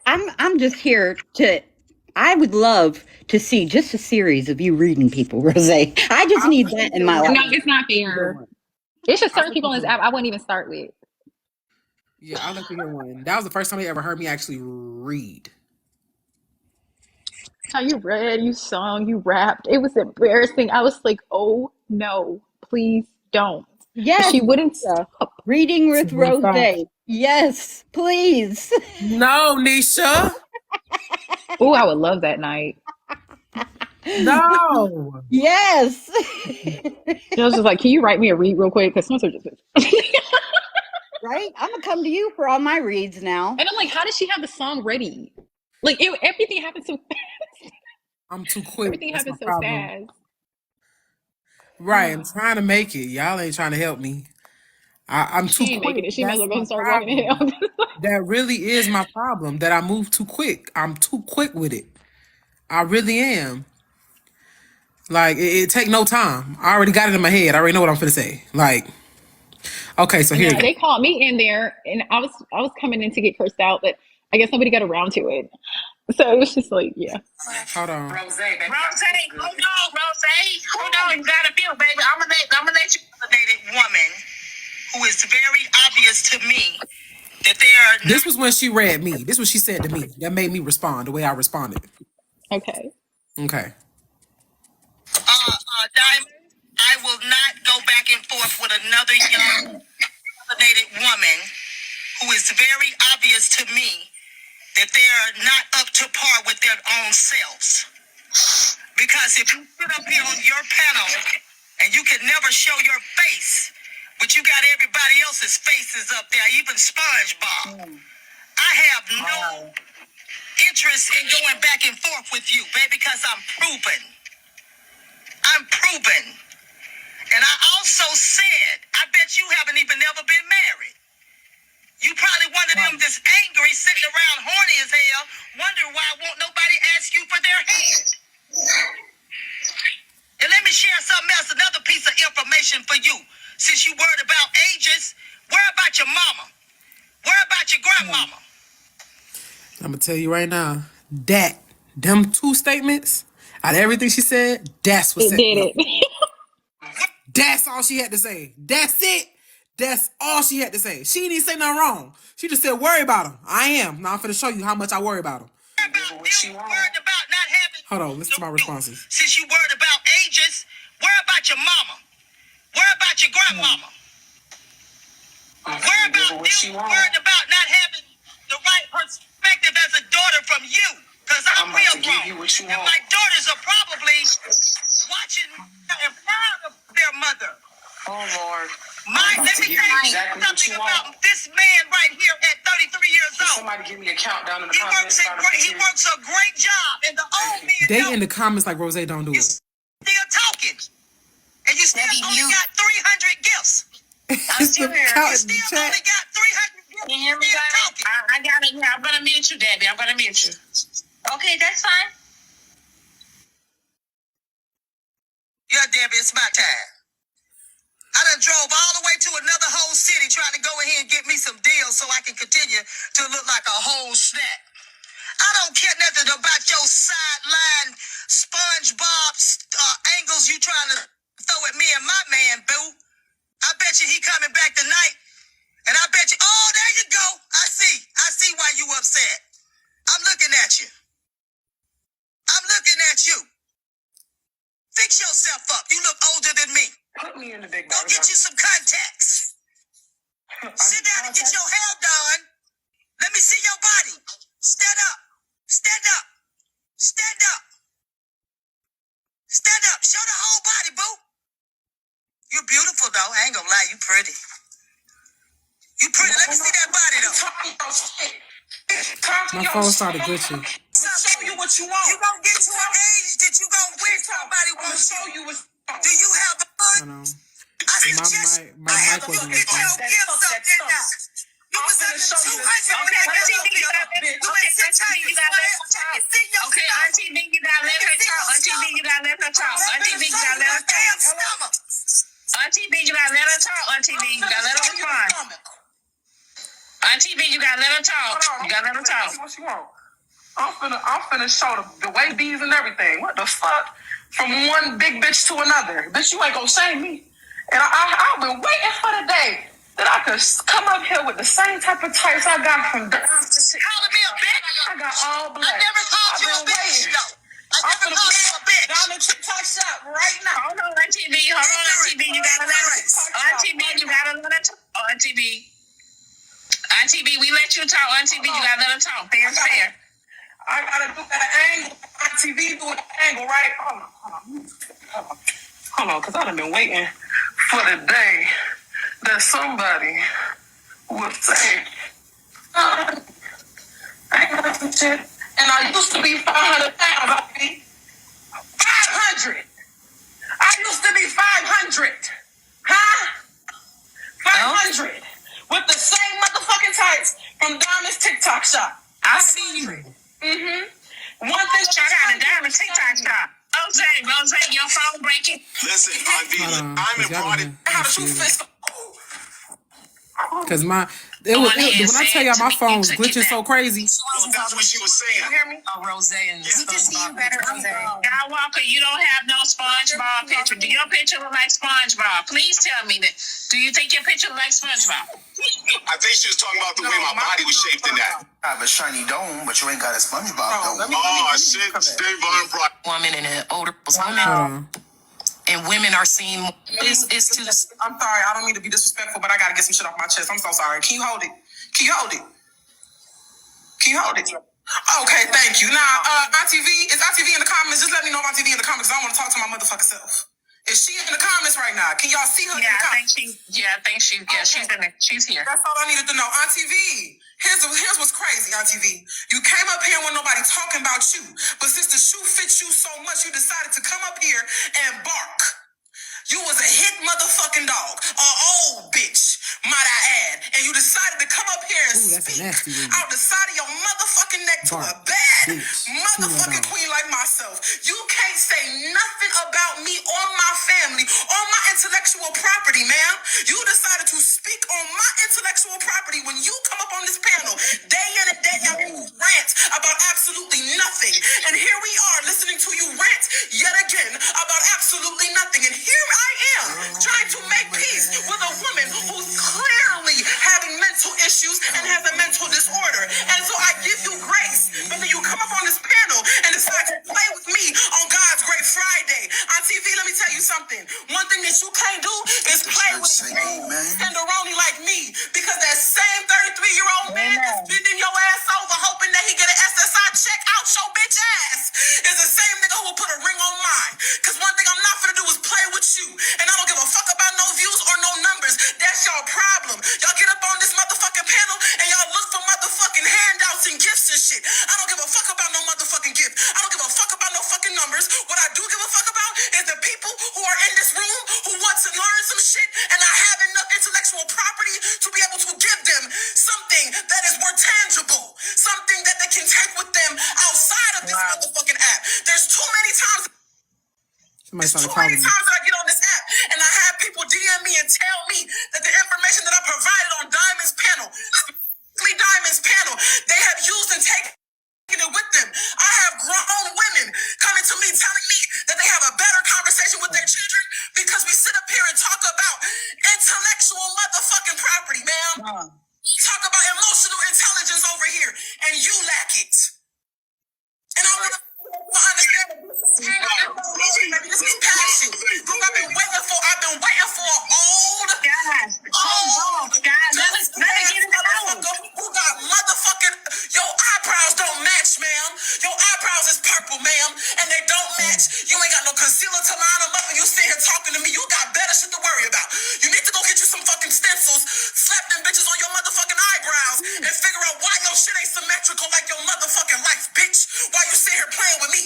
I'm just here to. I would love to see just a series of you reading people, Rose. I just need that in my No, life. it's not fair. It's just certain people on this app I wouldn't even start with. Yeah, I'll let you hear one. That was the first time they ever heard me actually read. How you read, you sung, you rapped. It was embarrassing. I was like, oh no, please don't. Yes, She wouldn't Nisha. stop. Reading with Rose. Yes, please. No, Nisha. Oh, I would love that night. No. Yes. She was just like, can you write me a read real quick? Because Spencer just Right? I'm gonna come to you for all my reads now. And I'm like, how does she have the song ready? Like everything happened so fast. I'm too quick. Everything That's my happened so problem. fast. Right, I'm trying to make it. Y'all ain't trying to help me. I'm too She ain't quick. making it. She might as That's well go my and start walking in problem. hell. That really is my problem. That I move too quick. I'm too quick with it. I really am. Like it take no time. I already got it in my head. I already know what I'm finna say. Like, okay, so here you Yeah, go. they called me in there, and I was coming in to get cursed out, but I guess nobody got around to it. So it was just like, yeah. Hold on. Rose, hold on, Rose. Hold on, you gotta feel, baby. I'm gonna let you validated woman who is very obvious to me that they are This was when she read me. This was what she said to me. That made me respond the way I responded. Okay. Okay. Diamond. I will not go back and forth with another young validated woman who is very obvious to me that they are not up to par with their own selves. Because if you sit up here on your panel and you can never show your face, but you got everybody else's faces up there, even SpongeBob. I have no interest in going back and forth with you, baby, because I'm proven. I'm proven. And I also said, I bet you haven't even ever been married. You probably one of them that's angry, sitting around horny as hell, wondering why won't nobody ask you for their hand. And let me share something else, another piece of information for you. Since you worried about ages, worry about your mama. Worry about your grandmama. I'm gonna tell you right now. That them two statements out of everything she said, that's what It set did me up. it. That's all she had to say. That's it. That's all she had to say. She didn't even say nothing wrong. She just said, worry about him. I am. Now I'm finna show you how much I worry about him. Worried about not having. Hold on, listen to my responses. Since you worried about ages, worry about your mama. Worry about your grandmama. Worry about them. Worried about not having the right perspective as a daughter from you. Because I'm real grown. And my daughters are probably watching and proud of their mother. Oh, Lord. Let me tell you something about this man right here at 33 years old. Somebody give me a countdown in the He comments. works a great job, and the old men They know. in the comments like Rose don't do You it. still talking, and you still only got 300 gifts. It's the here. count You in the still only chat. got 300 gifts. Can you hear me, Still guys? talking. I got it. Yeah, I'm going to mute you, Debbie. I'm going to mute you. Okay, that's fine. Yeah, Debbie, it's my time. I done drove all the way to another whole city trying to go in here and get me some deals so I can continue to look like a whole snack. I don't care nothing about your sideline SpongeBob angles you trying to throw at me and my man, boo. I bet you he coming back tonight. And I bet you, oh, there you go. I see why you upset. I'm looking at you. I'm looking at you. Fix yourself up. You look older than me. Put me in the big Go bag. get you some contacts. Sit down and get your hair done. Let me see your body. Stand up. Stand up. Stand up. Stand up. Show the whole body, boo. You're beautiful, though. I ain't gonna lie. You pretty. You pretty. Let me see that body, though. My phone started glitching. Show you what you want. You gonna get to an age that you gonna wish somebody wants you. you what Do you have a hood? Hold on. I suggest My mic wasn't get your working. gifts up there now. You was under 200 when I got your bill. You ain't sit tight. You see your Okay, Auntie B, you gotta let her talk. Auntie B, you gotta let her talk. Auntie B, you gotta let her damn talk. stomach. Auntie B, you gotta let her talk. Auntie B, you gotta let her respond. Auntie B, you gotta gotta let her talk. You gotta let her talk. What she want? I'm finna show the way bees and everything. What the fuck? From one big bitch to another. Bitch, you ain't gonna shame me. And I've been waiting for the day that I could come up here with the same type of tights I got from Calling me a bitch? I got all black. I never called you a bitch, though. I never called you a bitch. Down the TikTok shop right now. Hold on, TV. You gotta let her. TV, you gotta let her talk. TV. TV, we let you talk. TV, you gotta let her talk. Fair is fair. I gotta do that angle. On TV, do an angle, right? Hold on, because I done been waiting for the day that somebody would say, I ain't got some shit. And I used to be 500 pounds, I be 500. I used to be 500. Huh? 500. With the same motherfucking tights from Diamond's TikTok shop. I see you. Mm-hmm. One thing I got a diamond TikTok shop. Rose, your phone breaking. Listen, Diamond brought it. How the shoe fits. Cause when I tell y'all my phone was glitching so crazy. That's what she was saying. You hear me? Rose and Al Walker, you don't have no SpongeBob picture. Do your picture look like SpongeBob? Please tell me that. Do you think your picture look like SpongeBob? I think she was talking about the way my body was shaped in that. I have a shiny dome, but you ain't got a SpongeBob dome. Oh, shit. Dave Vaughn brought woman and an older woman, Hold on. and women are seen. It's too. I'm sorry. I don't mean to be disrespectful, but I gotta get some shit off my chest. I'm so sorry. Can you hold it? Can you hold it? Can you hold it? Okay, thank you. Now, ITV, is ITV in the comments? Just let me know if ITV in the comments. I want to talk to my motherfucking self. Is she in the comments right now? Can y'all see her in the comments? She's here. That's all I needed to know. On TV, here's what's crazy, on TV. You came up here when nobody talking about you, but since the shoe fits you so much, you decided to come up here and bark. You was a hit motherfucking dog, a old bitch, might I add, and you decided to come up here and That's speak nasty, baby. out the side of your motherfucking neck to a Bark, bad bitch, motherfucking female dog. queen like myself. You can't say nothing about me or my family or my intellectual property, ma'am. You decided to speak on my intellectual property when you come up on this panel day in and day out and rant about absolutely nothing. And here we are listening to you rant yet again about absolutely nothing. And here I am trying to make peace with a woman who's clearly having mental issues and has a mental disorder. And so I give you grace. But then you come up on this panel and decide to play with me on God's Great Friday. On TV, let me tell you something. One thing that you can't do is play with a tenderoni like me. Because that same 33-year-old man that's bending your ass over hoping that he get an SSI check out your bitch ass is the same nigga who will put a ring on mine. Because one thing I'm not finna do is play with you. And I don't give a fuck about no views or no numbers. That's your problem. Y'all get up on this motherfucking panel and y'all look for motherfucking handouts and gifts and shit. I don't give a fuck about no motherfucking gift. I don't give a fuck about no fucking numbers. What I do give a fuck about is the people who are in this room who want to learn some shit, and I have enough intellectual property to be able to give them something that is more tangible, something that they can take with them outside of this motherfucking app. There's too many times. Somebody Too started many calling me. times that I get on this app and I have people DM me and tell me that the information that I provided on Diamond's panel, specifically Diamond's panel, they have used and taken it with them. I have grown women coming to me telling me that they have a better conversation with their children because we sit up here and talk about intellectual motherfucking property, ma'am. Talk about emotional intelligence over here, and you lack it. And I want to understand this is passion. I've been waiting for an old, motherfucker who got motherfucking. Your eyebrows don't match, ma'am. Your eyebrows is purple, ma'am, and they don't match. You ain't got no concealer to line them up, and you sit here talking to me. You got better shit to worry about. You need to go get you some fucking stencils, slap them bitches on your motherfucking eyebrows, and figure out why your shit ain't symmetrical like your motherfucking life, bitch. Why you sit here playing with me?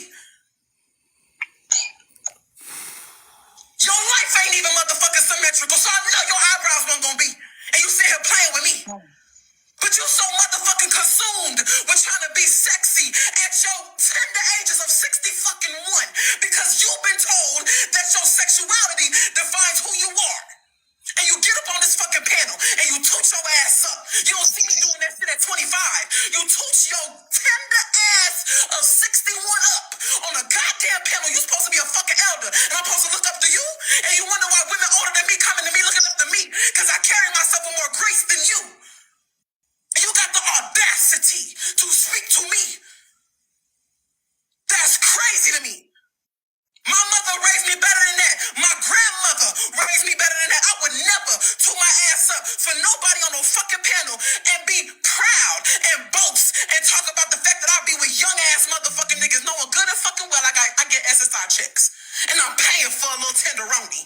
Your life ain't even motherfucking symmetrical, so I know your eyebrows weren't gonna be. And you sit here playing with me. But you so motherfucking consumed with trying to be sexy at your tender ages of 60-fucking-1 because you've been told that your sexuality defines who you are. And you you get up on this fucking panel and you toot your ass up. You don't see me doing that shit at 25. You toot your tender ass of 61 up on a goddamn panel. You supposed to be a fucking elder, and I'm supposed to look up to you, and you wonder why women older than me coming to me looking up to me, because I carry myself with more grace than you. And you got the audacity to speak to me. That's crazy to me. My mother raised me better than that. My grandmother raised me better than that. I would never toot my ass up for nobody on no fucking panel and be proud and boast and talk about the fact that I be with young ass motherfucking niggas knowing good and fucking well I get SSI checks. And I'm paying for a little tenderoni.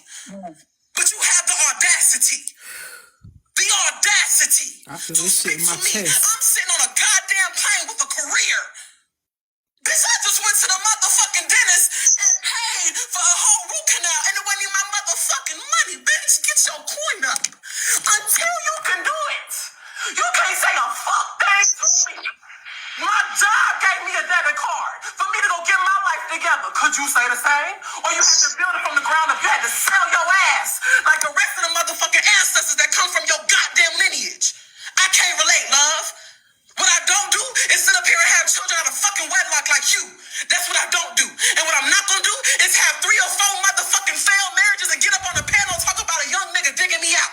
But you have the audacity. The audacity I feel to this shit speak in my to me. chest. I'm sitting on a goddamn plane with a career. Bitch, I just went to the motherfucking dentist and paid for a whole root canal, and it wasn't even my motherfucking money, bitch. Get your coin up. Until you can do it, you can't say a fuck thing to me. My job gave me a debit card for me to go get my life together. Could you say the same? Or you had to build it from the ground up? You had to sell your ass like the rest of the motherfucking ancestors that come from your goddamn lineage. I can't relate, love. What I don't do is sit up here and have children out of fucking wedlock like you. That's what I don't do. And what I'm not gonna do is have 3 or 4 motherfucking failed marriages and get up on the panel and talk about a young nigga digging me out.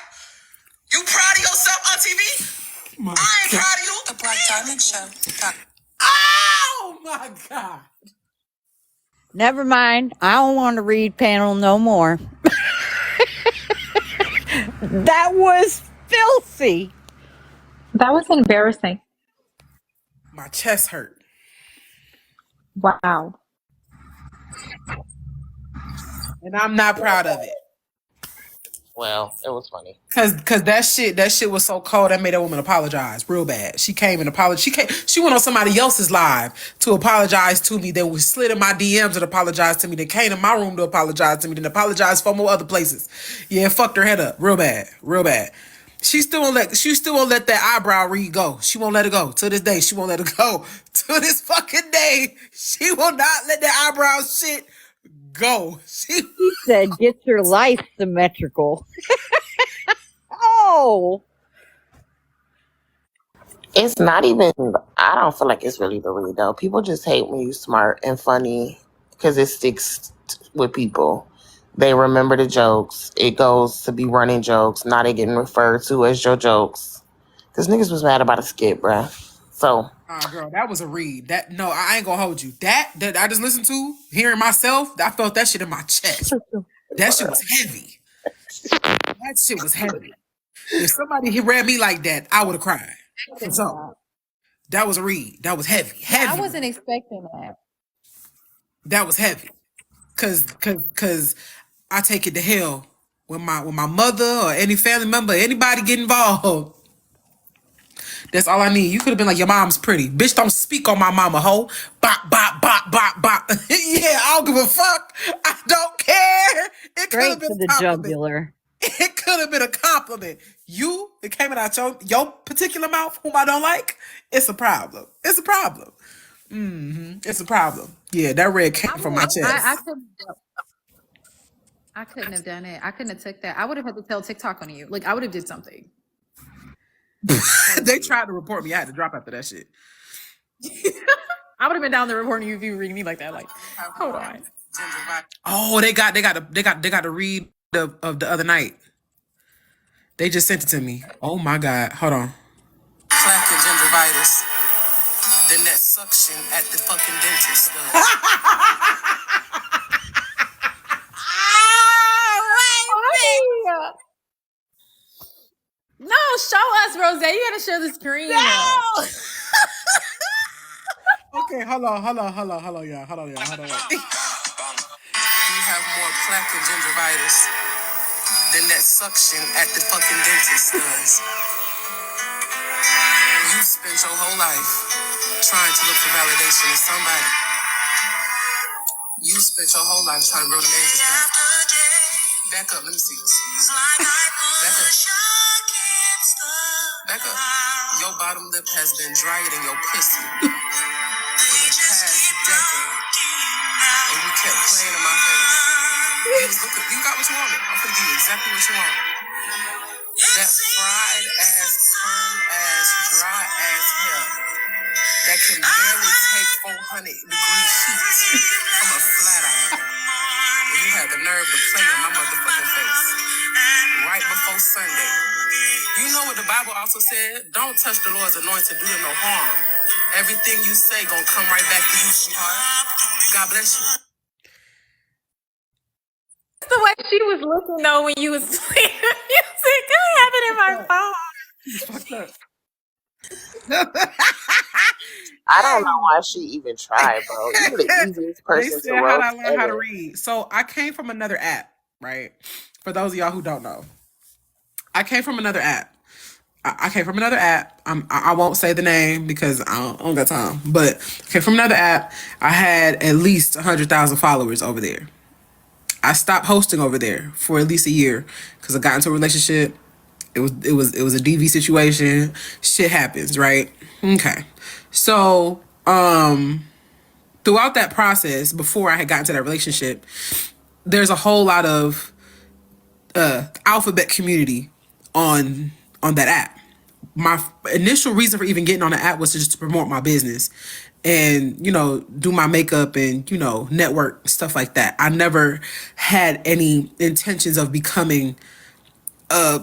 You proud of yourself on TV? I ain't proud of you. The Black Diamond Show. Oh my God. Never mind. I don't want to read panel no more. That was filthy. That was embarrassing. My chest hurt. Wow. And I'm not proud of it. Well, it was funny. Cause that shit was so cold that made that woman apologize real bad. She came and apologized. She went on somebody else's live to apologize to me. Then was slid in my DMs and apologized to me. Then came to my room to apologize to me. Then apologized for more other places. Yeah, fucked her head up real bad, real bad. She still won't let that eyebrow read go. She won't let it go. To this day, she won't let it go. To this fucking day, she will not let that eyebrow shit go. She said, "Get your life symmetrical." Oh, It's not even, I don't feel like it's really the read though. People just hate when you smart and funny because it sticks with people. They remember the jokes. It goes to be running jokes. Now they getting referred to as your jokes. Because niggas was mad about a skit, bruh. So, girl, that was a read. No, I ain't gonna hold you. That I just listened to, hearing myself, I felt that shit in my chest. That shit was heavy. That shit was heavy. If somebody had read me like that, I would have cried. So that was a read. That was heavy. Heavy. I wasn't expecting that. That was heavy. Cause I take it to hell when my mother or any family member, anybody get involved. That's all I need. You could have been like, your mom's pretty. Bitch, don't speak on my mama, hoe. Bop, bop, bop, bop, bop. Yeah, I don't give a fuck. I don't care. It could have straight been to a the compliment. jugular. It could have been a compliment. It came out your particular mouth, whom I don't like. It's a problem. It's a problem. It's a problem. Yeah, that red came from my chest. I couldn't have done it. I couldn't have took that. I would have had to tell TikTok on you. Like, I would have did something. They tried to report me. I had to drop after that shit. I would have been down there reporting you if you were reading me like that. Like, hold on. Oh, they got the read of the other night. They just sent it to me. Oh my God. Hold on. Plaque and gingivitis. Then that suction at the fucking dentist does. No, show us, Rose. You gotta show the screen. No. Okay, hold on, y'all. Hold on. You have more plaque and gingivitis than that suction at the fucking dentist does. You spent your whole life trying to look for validation in somebody. You spent your whole life trying to grow the edges back. Back up, let me see this. Back up. Back up. Your bottom lip has been drier than your pussy for the past decade. And you kept playing in my face. You got what you wanted. I'm gonna give you exactly what you want. can barely take 400-degree sheets from a flat iron. And you had the nerve to play in my motherfucking face right before Sunday. You know what the Bible also said? Don't touch the Lord's anointed, do them no harm. Everything you say gonna come right back to you, sweetheart. God bless you. The way she was looking though when you was playing the music, I have it in my phone. Fucked up. I don't know why she even tried, bro. You're the easiest They person said, to how did I roast learn how to ever. read? So I came from another app, right? For those of y'all who don't know. I came from another app. I came from another app. I won't say the name because I don't got time. But I came from another app. I had at least 100,000 followers over there. I stopped hosting over there for at least a year because I got into a relationship. It was a DV situation. Shit happens, right? Okay. So throughout that process, before I had gotten to that relationship, there's a whole lot of alphabet community on that app. My initial reason for even getting on the app was just to promote my business and, do my makeup and, network, stuff like that. I never had any intentions of becoming a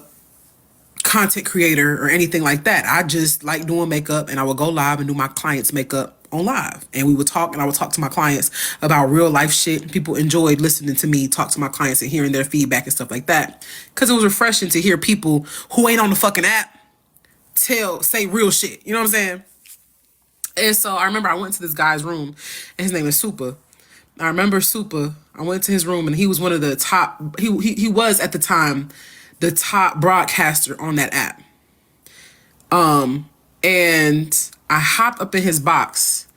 content creator or anything like that. I just like doing makeup, and I would go live and do my clients' makeup on live. And we would talk, and I would talk to my clients about real life shit. People enjoyed listening to me talk to my clients and hearing their feedback and stuff like that. Because it was refreshing to hear people who ain't on the fucking app say real shit. You know what I'm saying? And so I remember I went to this guy's room, and his name is Supa. I remember Supa. I went to his room, and he was one of the top. He was at the time the top broadcaster on that app. And I hopped up in his box,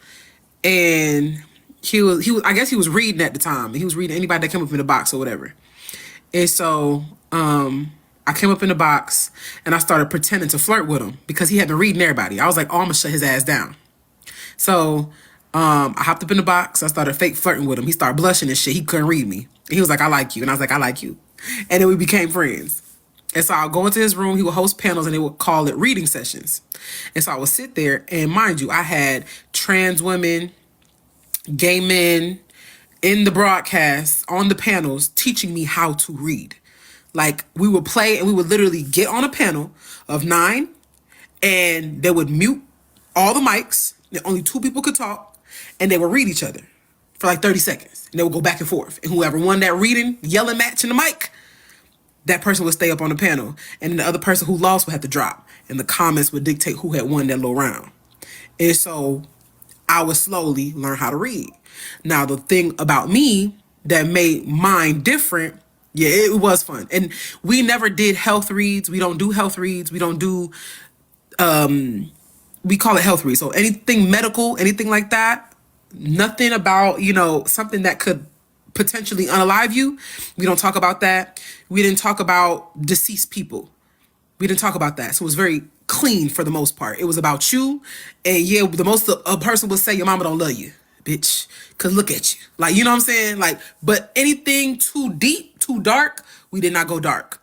and he was I guess he was reading at the time. He was reading anybody that came up in the box or whatever. And so I came up in the box, and I started pretending to flirt with him because he had been reading everybody. I was like, oh, I'm gonna shut his ass down. So I hopped up in the box. I started fake flirting with him. He started blushing and shit. He couldn't read me. And he was like, I like you. And I was like, I like you. And then we became friends. And so I'll go into his room. He would host panels, and they would call it reading sessions. And so I would sit there, and mind you, I had trans women, gay men in the broadcast on the panels teaching me how to read. Like, we would play, and we would literally get on a panel of 9, and they would mute all the mics, and only 2 people could talk, and they would read each other for like 30 seconds. And they would go back and forth. And whoever won that reading, yelling match in the mic, that person would stay up on the panel. And the other person who lost would have to drop. And the comments would dictate who had won that little round. And so I would slowly learn how to read. Now, the thing about me that made mine different, yeah, it was fun. And we never did health reads. We don't do health reads. We don't do, we call it health reads. So anything medical, anything like that, nothing about, something that could potentially unalive you. We don't talk about that. We didn't talk about deceased people. We didn't talk about that. So it was very clean for the most part. It was about you. And yeah, the most a person would say, your mama don't love you, bitch. Cause look at you. Like, you know what I'm saying? Like, but anything too deep, too dark, we did not go dark.